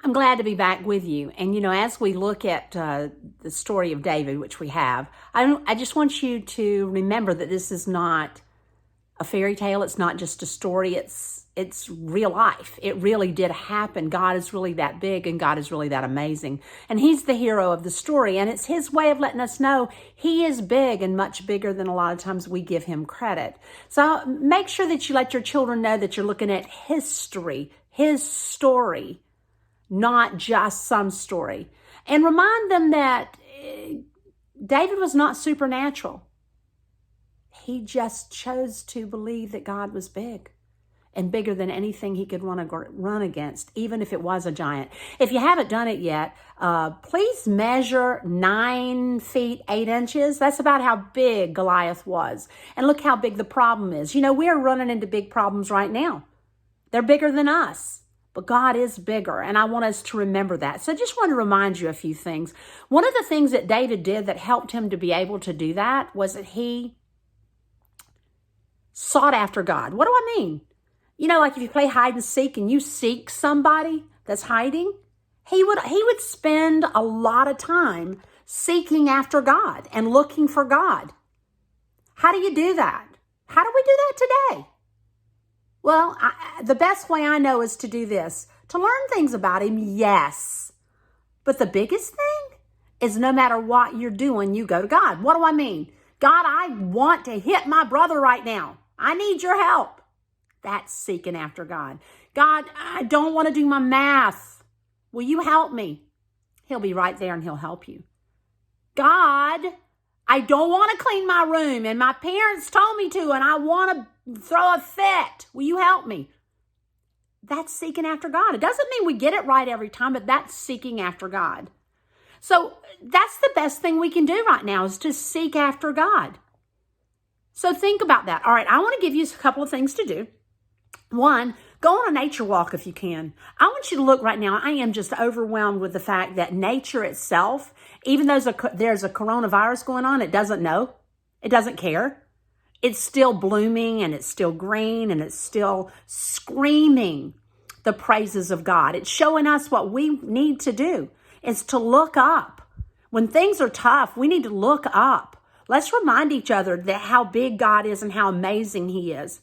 I'm glad to be back with you. And, as we look at the story of David, which we have, I just want you to remember that this is not a fairy tale. It's not just a story. It's real life. It really did happen. God is really that big and God is really that amazing. And he's the hero of the story. And it's his way of letting us know he is big and much bigger than a lot of times we give him credit. So make sure that you let your children know that you're looking at history, his story, not just some story. And remind them that David was not supernatural. He just chose to believe that God was big and bigger than anything he could run against, even if it was a giant. If you haven't done it yet, please measure 9 feet 8 inches. That's about how big Goliath was. And look how big the problem is. We're running into big problems right now. They're bigger than us. But God is bigger, and I want us to remember that. So I just want to remind you a few things. One of the things that David did that helped him to be able to do that was that he sought after God. What do I mean? Like if you play hide and seek and you seek somebody that's hiding, he would spend a lot of time seeking after God and looking for God. How do you do that? How do we do that today? Well, the best way I know is to do this, to learn things about him, yes. But the biggest thing is no matter what you're doing, you go to God. What do I mean? God, I want to hit my brother right now. I need your help. That's seeking after God. God, I don't want to do my math. Will you help me? He'll be right there and he'll help you. God, I don't want to clean my room and my parents told me to and I want to throw a fit. Will you help me? That's seeking after God. It doesn't mean we get it right every time, but that's seeking after God. So that's the best thing we can do right now is to seek after God. So think about that. All right, I want to give you a couple of things to do. One, go on a nature walk if you can. I want you to look right now. I am just overwhelmed with the fact that nature itself, even though there's a coronavirus going on, it doesn't know. It doesn't care. It's still blooming and it's still green and it's still screaming the praises of God. It's showing us what we need to do is to look up. When things are tough, we need to look up. Let's remind each other that how big God is and how amazing he is.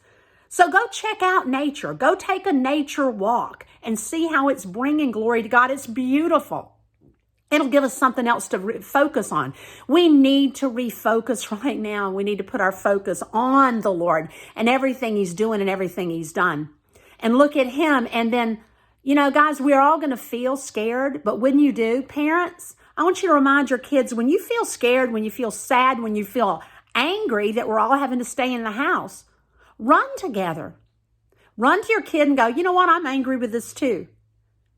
So go check out nature. Go take a nature walk and see how it's bringing glory to God. It's beautiful. It'll give us something else to focus on. We need to refocus right now. We need to put our focus on the Lord and everything he's doing and everything he's done. And look at him. And then, guys, we're all going to feel scared. But when you do, parents, I want you to remind your kids, when you feel scared, when you feel sad, when you feel angry that we're all having to stay in the house, run together. Run to your kid and go, you know what? I'm angry with this too.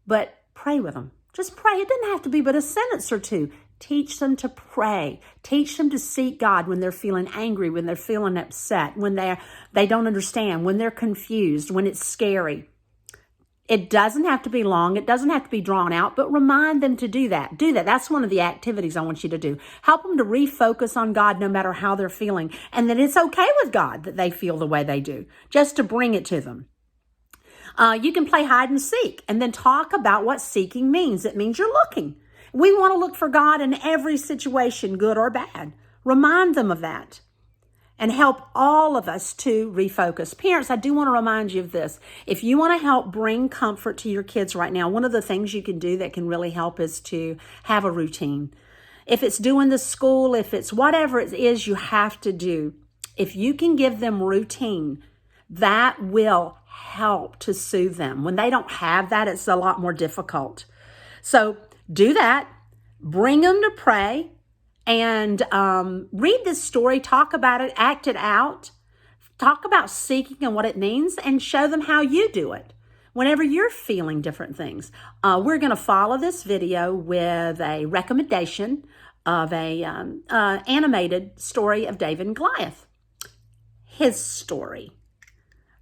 But pray with them. Just pray. It doesn't have to be but a sentence or two. Teach them to pray. Teach them to seek God when they're feeling angry, when they're feeling upset, when they don't understand, when they're confused, when it's scary. It doesn't have to be long. It doesn't have to be drawn out, but remind them to do that. Do that. That's one of the activities I want you to do. Help them to refocus on God no matter how they're feeling. And that it's okay with God that they feel the way they do, just to bring it to them. You can play hide and seek and then talk about what seeking means. It means you're looking. We want to look for God in every situation, good or bad. Remind them of that and help all of us to refocus. Parents, I do want to remind you of this. If you want to help bring comfort to your kids right now, one of the things you can do that can really help is to have a routine. If it's doing the school, if it's whatever it is you have to do, if you can give them routine, that will help to soothe them. When they don't have that, it's a lot more difficult. So do that. Bring them to pray and read this story, talk about it, act it out, talk about seeking and what it means, and show them how you do it whenever you're feeling different things. We're going to follow this video with a recommendation of a animated story of David and Goliath. His story.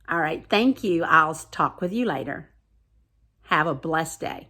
All right, thank you. I'll talk with you later. Have a blessed day.